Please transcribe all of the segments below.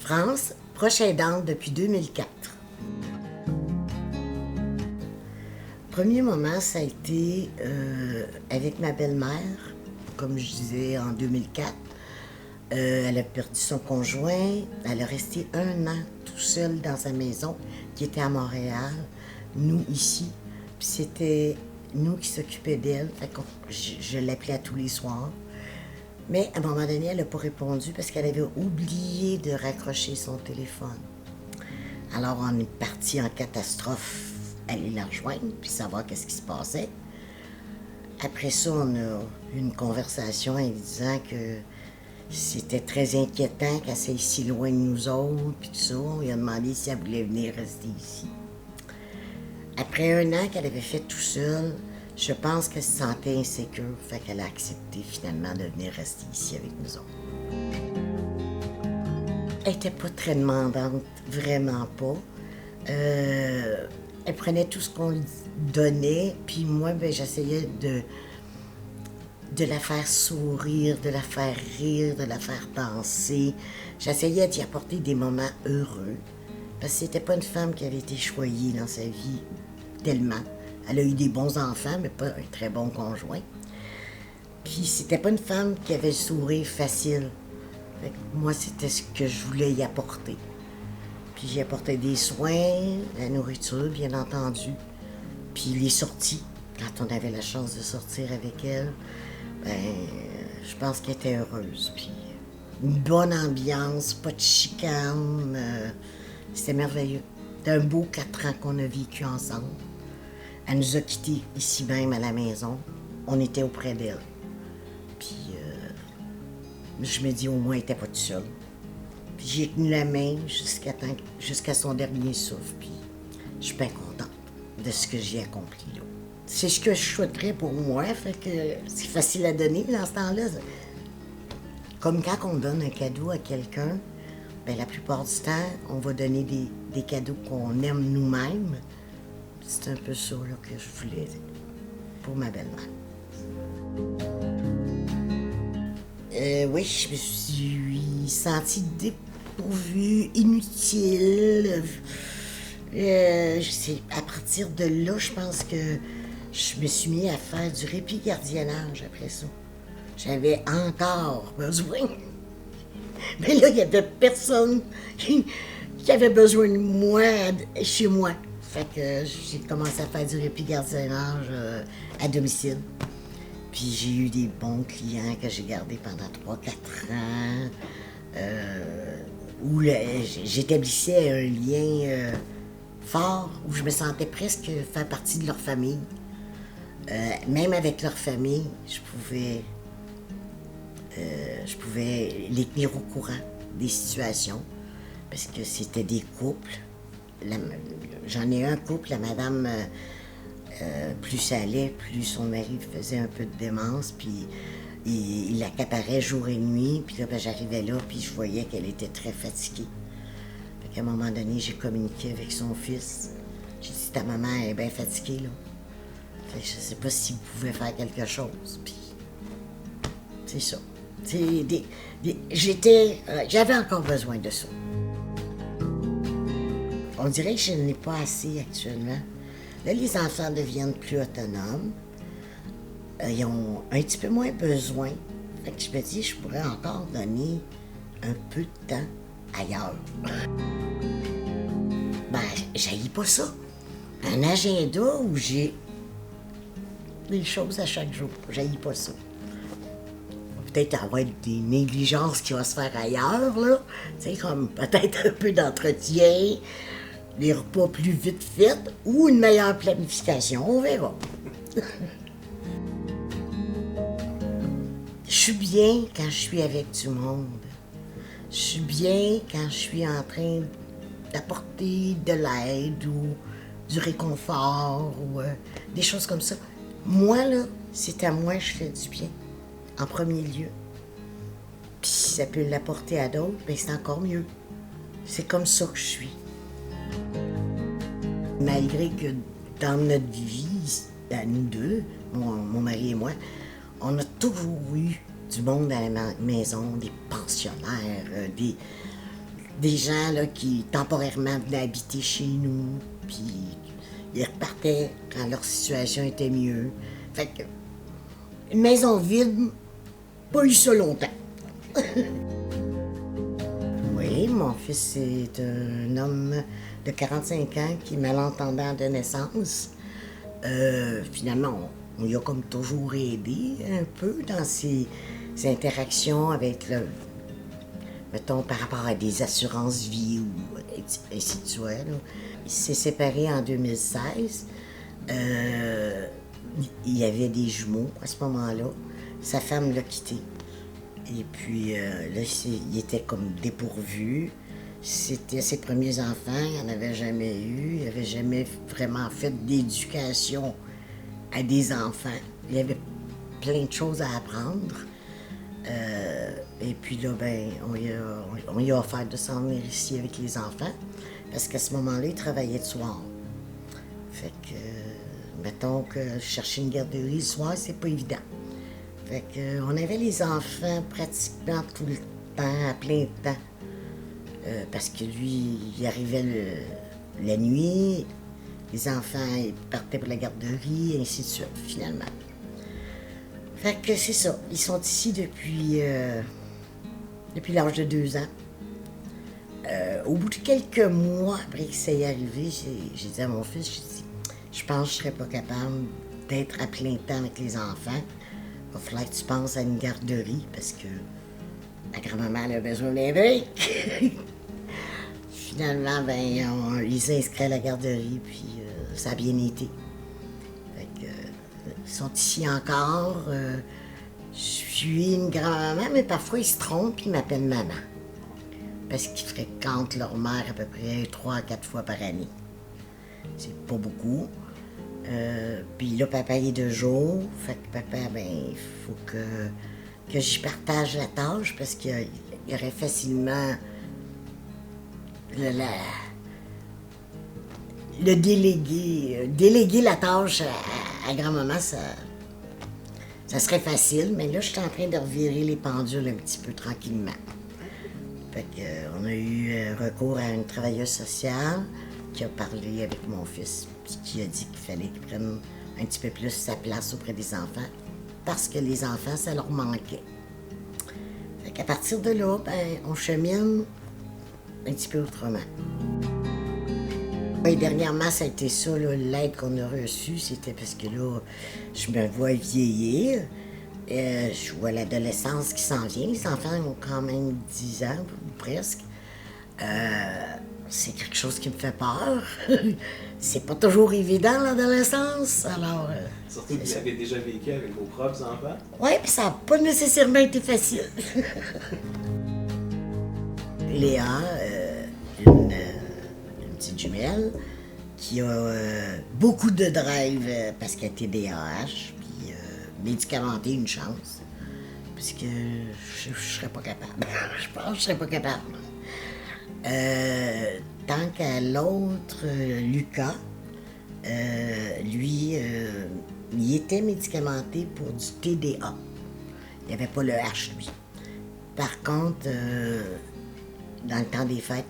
France, proche aidante depuis 2004. Premier moment, ça a été avec ma belle-mère, comme je disais, en 2004. Elle a perdu son conjoint. Elle a resté 1 an tout seul dans sa maison, qui était à Montréal, nous ici. Puis c'était nous qui s'occupions d'elle. Fait que je l'appelais à tous les soirs. Mais à un moment donné, elle n'a pas répondu parce qu'elle avait oublié de raccrocher son téléphone. Alors on est parti en catastrophe, aller la rejoindre, puis savoir qu'est-ce qui se passait. Après ça, on a eu une conversation en disant que c'était très inquiétant qu'elle soit si loin de nous autres, puis tout ça. On lui a demandé si elle voulait venir rester ici. Après 1 an qu'elle avait fait tout seul, je pense qu'elle se sentait insécure, fait qu'elle a accepté finalement de venir rester ici avec nous autres. Elle était pas très demandante, vraiment pas. Elle prenait tout ce qu'on lui donnait, puis moi, ben, j'essayais de la faire sourire, de la faire rire, de la faire danser. J'essayais d'y apporter des moments heureux, parce que c'était pas une femme qui avait été choyée dans sa vie tellement. Elle a eu des bons enfants, mais pas un très bon conjoint. Puis c'était pas une femme qui avait le sourire facile. Fait que moi, c'était ce que je voulais y apporter. Puis j'y apportais des soins, la nourriture, bien entendu. Puis les sorties, quand on avait la chance de sortir avec elle, ben, je pense qu'elle était heureuse. Puis une bonne ambiance, pas de chicane. C'était merveilleux. C'était un beau 4 ans qu'on a vécu ensemble. Elle nous a quittés ici même à la maison. On était auprès d'elle. Puis je me dis au moins elle n'était pas toute seule. Puis j'ai tenu la main jusqu'à son dernier souffle. Puis je suis bien contente de ce que j'ai accompli là. C'est ce que je souhaiterais pour moi, fait que c'est facile à donner dans ce temps-là. Comme quand on donne un cadeau à quelqu'un, ben la plupart du temps, on va donner des cadeaux qu'on aime nous-mêmes. C'est un peu ça là, que je voulais pour ma belle-mère. Oui, je me suis sentie dépourvue, inutile. À partir de là, je pense que je me suis mis à faire du répit-gardiennage après ça. J'avais encore besoin. Mais là, il n'y avait personne qui avait besoin de moi chez moi. Fait que j'ai commencé à faire du répit-gardiennage à domicile. Puis j'ai eu des bons clients que j'ai gardés pendant 3-4 ans, où j'établissais un lien fort, où je me sentais presque faire partie de leur famille. Même avec leur famille, je pouvais les tenir au courant des situations, parce que c'était des couples. J'en ai un couple, la madame... plus ça allait, plus son mari faisait un peu de démence, puis il l'accaparait jour et nuit, puis là, ben, j'arrivais là, puis je voyais qu'elle était très fatiguée. Fait qu'à un moment donné, j'ai communiqué avec son fils. J'ai dit, ta maman est bien fatiguée, là. Fait que je sais pas s'il pouvait faire quelque chose, puis c'est ça. J'avais encore besoin de ça. On dirait que je n'ai pas assez actuellement. Là, les enfants deviennent plus autonomes. Ils ont un petit peu moins besoin. Fait que je me dis, je pourrais encore donner un peu de temps ailleurs. Ben, j'haïs pas ça. Un agenda où j'ai des choses à chaque jour. J'haïs pas ça. Peut-être avoir des négligences qui vont se faire ailleurs, là. Tu sais, comme peut-être un peu d'entretien, les repas plus vite faits ou une meilleure planification. On verra. Je suis bien quand je suis avec du monde. Je suis bien quand je suis en train d'apporter de l'aide ou du réconfort ou des choses comme ça. Moi, là, c'est à moi que je fais du bien, en premier lieu. Puis si ça peut l'apporter à d'autres, bien c'est encore mieux. C'est comme ça que je suis. Malgré que dans notre vie, à nous deux, mon mari et moi, on a toujours eu du monde à la maison, des pensionnaires, des gens là, qui temporairement venaient habiter chez nous, puis ils repartaient quand leur situation était mieux. Fait que, une maison vide, pas eu ça longtemps. Oui, mon fils est un homme de 45 ans qui est malentendant de naissance. Finalement, on lui a comme toujours aidé un peu dans ses interactions avec mettons, par rapport à des assurances vie ou ainsi de suite. Là. Il s'est séparé en 2016. Il y avait des jumeaux à ce moment-là. Sa femme l'a quitté. Et puis là, il était comme dépourvu. C'était ses premiers enfants, il n'en avait jamais eu. Il n'avait jamais vraiment fait d'éducation à des enfants. Il y avait plein de choses à apprendre. Et puis là, ben, on lui a offert de s'en venir ici avec les enfants, parce qu'à ce moment-là, il travaillait le soir. Fait que, mettons que chercher une garderie le soir, c'est pas évident. Fait que, on avait les enfants pratiquement tout le temps, à plein temps. Parce que lui, il arrivait la nuit, les enfants ils partaient pour la garderie, et ainsi de suite, finalement. Fait que c'est ça. Ils sont ici depuis l'âge de 2 ans. Au bout de quelques mois après que ça y est arrivé, j'ai dit à mon fils, j'ai dit, je pense que je serais pas capable d'être à plein temps avec les enfants. Il va falloir que tu penses à une garderie parce que ma grand-maman elle a besoin d'un break. Finalement, ben, ils s'inscrivent à la garderie, puis ça a bien été. Fait que, ils sont ici encore. Je suis une grand-maman, mais parfois ils se trompent et ils m'appellent maman. Parce qu'ils fréquentent leur mère à peu près 3 à 4 fois par année. C'est pas beaucoup. Puis là, papa il est de jour. Fait que papa, ben, il faut que j'y partage la tâche parce qu'il y aurait facilement le déléguer la tâche à grand-maman, ça serait facile, mais là, je suis en train de revirer les pendules un petit peu tranquillement. Fait que, on a eu recours à une travailleuse sociale qui a parlé avec mon fils, puis qui a dit qu'il fallait qu'il prenne un petit peu plus sa place auprès des enfants, parce que les enfants, ça leur manquait. Fait qu'à partir de là, ben, on chemine un petit peu autrement. Et dernièrement, ça a été ça, là, l'aide qu'on a reçue, c'était parce que là, je me vois vieillir, je vois l'adolescence qui s'en vient, les enfants ont quand même 10 ans, ou presque. C'est quelque chose qui me fait peur. C'est pas toujours évident, l'adolescence, alors... Surtout que vous l'avez déjà vécu avec vos propres enfants? Oui, puis ça n'a pas nécessairement été facile. Léa, une petite jumelle, qui a beaucoup de drive parce qu'elle était DAH, puis médicamentée, une chance. Parce que je serais pas capable. Je pense que je serais pas capable. Tant qu'à l'autre, Lucas, lui, il était médicamenté pour du TDA. Il n'y avait pas le H, lui. Par contre, dans le temps des fêtes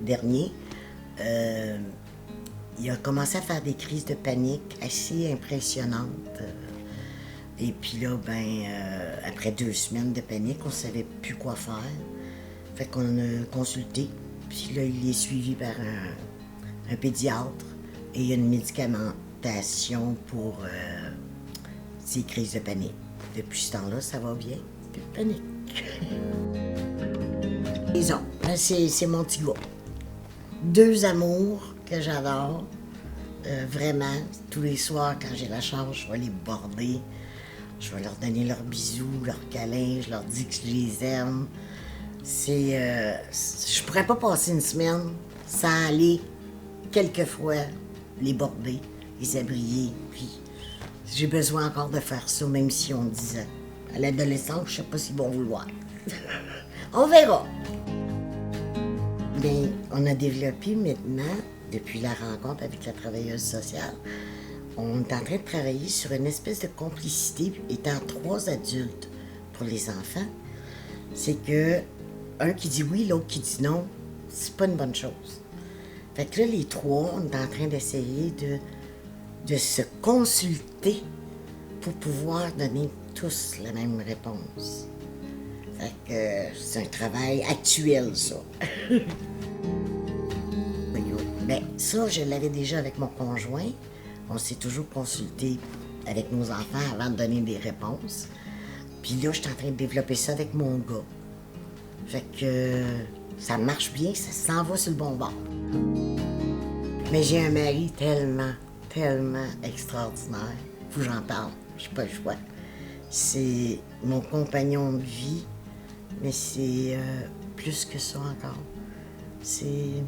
dernier, il a commencé à faire des crises de panique assez impressionnantes. Et puis là, après 2 semaines de panique, on ne savait plus quoi faire. Fait qu'on a consulté. Puis là, il est suivi par un pédiatre et il y a une médicamentation pour ces crises de panique. Depuis ce temps-là, ça va bien. Plus de panique. Disons, c'est mon petit gars. 2 amours que j'adore. Vraiment, tous les soirs, quand j'ai la chance, je vais les border. Je vais leur donner leurs bisous, leurs câlins, je leur dis que je les aime. Je pourrais pas passer une semaine sans aller quelquefois les border, les abriller. Puis j'ai besoin encore de faire ça, même si on 10 ans. À l'adolescence, je sais pas s'ils vont vouloir. On verra. Mais on a développé maintenant, depuis la rencontre avec la travailleuse sociale, on est en train de travailler sur une espèce de complicité, étant 3 adultes pour les enfants. C'est que un qui dit oui, l'autre qui dit non, c'est pas une bonne chose. Fait que là, les trois, on est en train d'essayer de se consulter pour pouvoir donner tous la même réponse. Fait que c'est un travail actuel, ça. Mais ça, je l'avais déjà avec mon conjoint. On s'est toujours consulté avec nos enfants avant de donner des réponses. Puis là, je suis en train de développer ça avec mon gars. Fait que ça marche bien, ça s'en va sur le bon bord. Mais j'ai un mari tellement extraordinaire. Faut que j'en parle, j'ai pas le choix. C'est mon compagnon de vie, mais c'est plus que ça encore. C'est...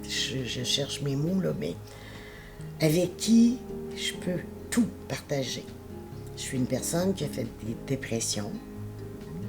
Je cherche mes mots, là, mais avec qui je peux tout partager. Je suis une personne qui a fait des dépressions,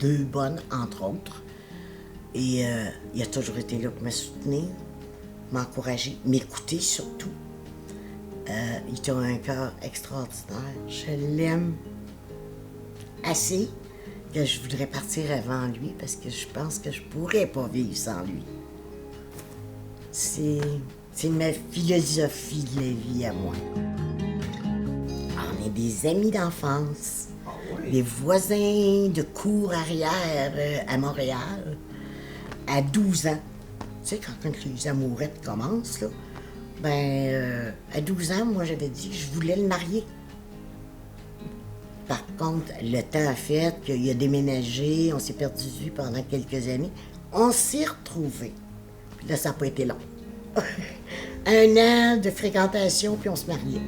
2 bonnes, entre autres. Et il a toujours été là pour me soutenir, m'encourager, m'écouter surtout. Il a un cœur extraordinaire. Je l'aime assez que je voudrais partir avant lui parce que je pense que je pourrais pas vivre sans lui. C'est ma philosophie de la vie à moi. On est des amis d'enfance, des voisins de cour arrière à Montréal, à 12 ans. Tu sais, quand les amourettes commencent, là, à 12 ans, moi, j'avais dit que je voulais le marier. Par contre, le temps a fait qu'il a déménagé, on s'est perdu de vue pendant quelques années. On s'est retrouvés. Puis là, ça n'a pas été long. 1 an de fréquentation, puis on se mariait.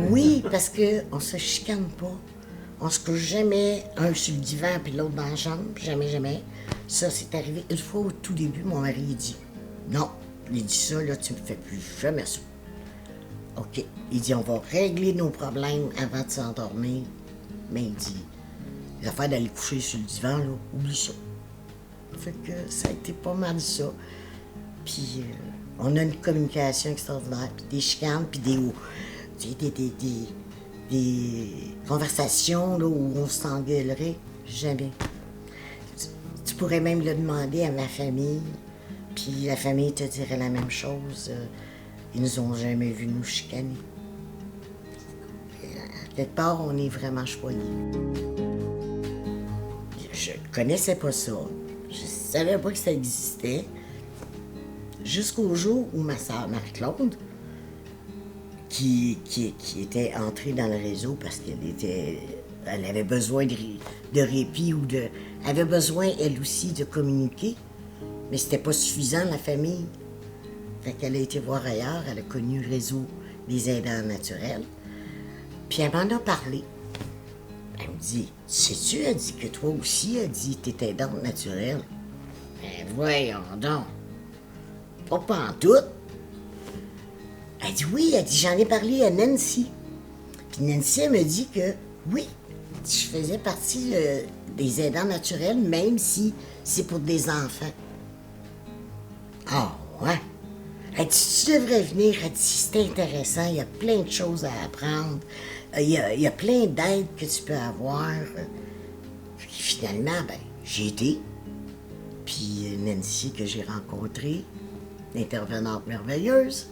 Oui, parce qu'on se chicane pas. On se couche jamais, un sur le divan, puis l'autre dans la chambre, jamais. Ça, c'est arrivé une fois au tout début, mon mari, il dit « Non, il dit ça, là, tu me fais plus jamais ça. » OK. Il dit « On va régler nos problèmes avant de s'endormir. » Mais il dit « Les affaires d'aller coucher sur le divan, là, oublie ça. » Fait que ça a été pas mal ça. Puis on a une communication extraordinaire, puis des chicanes, puis des conversations là, où on s'engueulerait. Jamais. Tu pourrais même le demander à ma famille, puis la famille te dirait la même chose. Ils nous ont jamais vus nous chicaner. Quelque part, on est vraiment choyés. Je connaissais pas ça. Je savais pas que ça existait. Jusqu'au jour où ma sœur Marie-Claude, qui était entrée dans le réseau parce elle avait besoin de répit ou avait besoin, elle aussi, de communiquer, mais c'était pas suffisant, la famille. Fait qu'elle a été voir ailleurs, elle a connu le réseau des aidants naturels. Puis elle m'en a parlé. Elle me dit, sais-tu, elle dit que toi aussi, elle dit, t'es aidante naturelle. Ben voyons donc. Pas pantoute. Elle dit oui, elle dit, j'en ai parlé à Nancy. Puis Nancy, elle me dit que oui, je faisais partie des aidants naturels, même si c'est pour des enfants. Ah, ouais. Elle dit, tu devrais venir. Elle dit, c'est intéressant, il y a plein de choses à apprendre. Il y a plein d'aides que tu peux avoir. Puis finalement, j'ai été. Puis Nancy, que j'ai rencontrée, l'intervenante merveilleuse,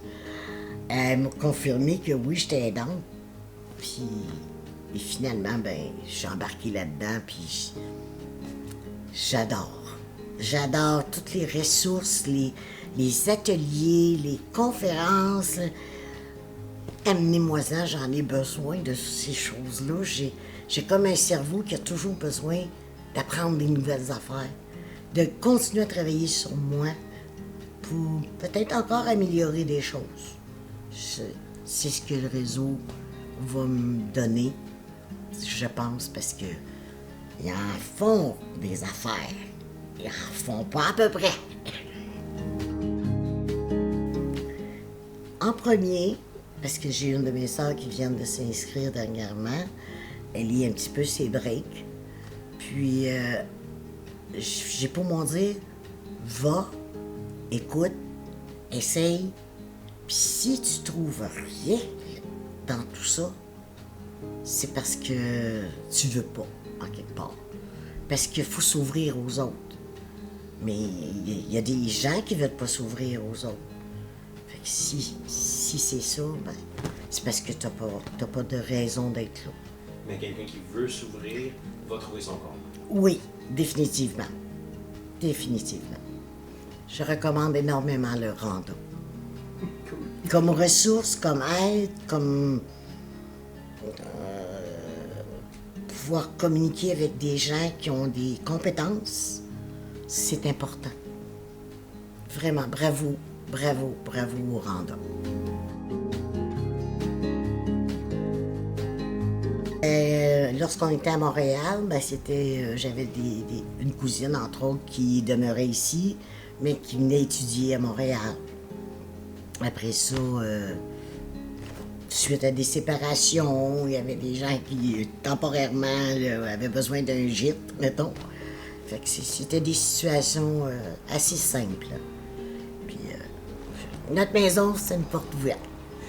elle m'a confirmé que oui, j'étais aidante. Puis et finalement, je suis embarquée là-dedans, puis j'adore. J'adore toutes les ressources, les ateliers, les conférences. Amenez-moi-en, j'en ai besoin de ces choses-là. J'ai comme un cerveau qui a toujours besoin d'apprendre des nouvelles affaires, de continuer à travailler sur moi pour peut-être encore améliorer des choses. C'est ce que le réseau va me donner, je pense, parce que ils en font des affaires. Ils en font pas à peu près. En premier, parce que j'ai une de mes sœurs qui vient de s'inscrire dernièrement, elle lit un petit peu ses breaks. Puis, j'ai pour mon dire, va, écoute, essaye. Puis si tu trouves rien dans tout ça, c'est parce que tu veux pas, en quelque part. parce qu'il faut s'ouvrir aux autres. Mais il y a des gens qui ne veulent pas s'ouvrir aux autres. Fait que si c'est ça, ben, c'est parce que t'as pas de raison d'être là. Mais quelqu'un qui veut s'ouvrir va trouver son compte. Oui, définitivement. Définitivement. Je recommande énormément le rando. Cool. Comme ressource, comme aide, comme pouvoir communiquer avec des gens qui ont des compétences, c'est important. Vraiment, bravo, bravo, bravo au rando. Lorsqu'on était à Montréal, ben j'avais une cousine, entre autres, qui demeurait ici, mais qui venait étudier à Montréal. Après ça, suite à des séparations, il y avait des gens qui, temporairement, là, avaient besoin d'un gîte, mettons. Fait que c'était des situations assez simples. Puis, notre maison, c'est une porte ouverte.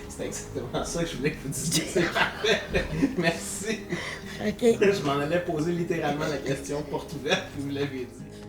C'est exactement ça que je voulais que vous disiez. C'est parfait. Merci. OK. Je m'en allais poser littéralement la question porte ouverte, puis vous l'avez dit.